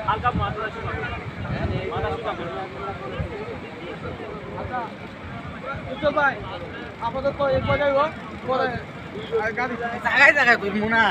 হালকা মাথা ভাই আপাতত এক বাজাই হোক পরে জায়গায় জায়গায় তুলবো না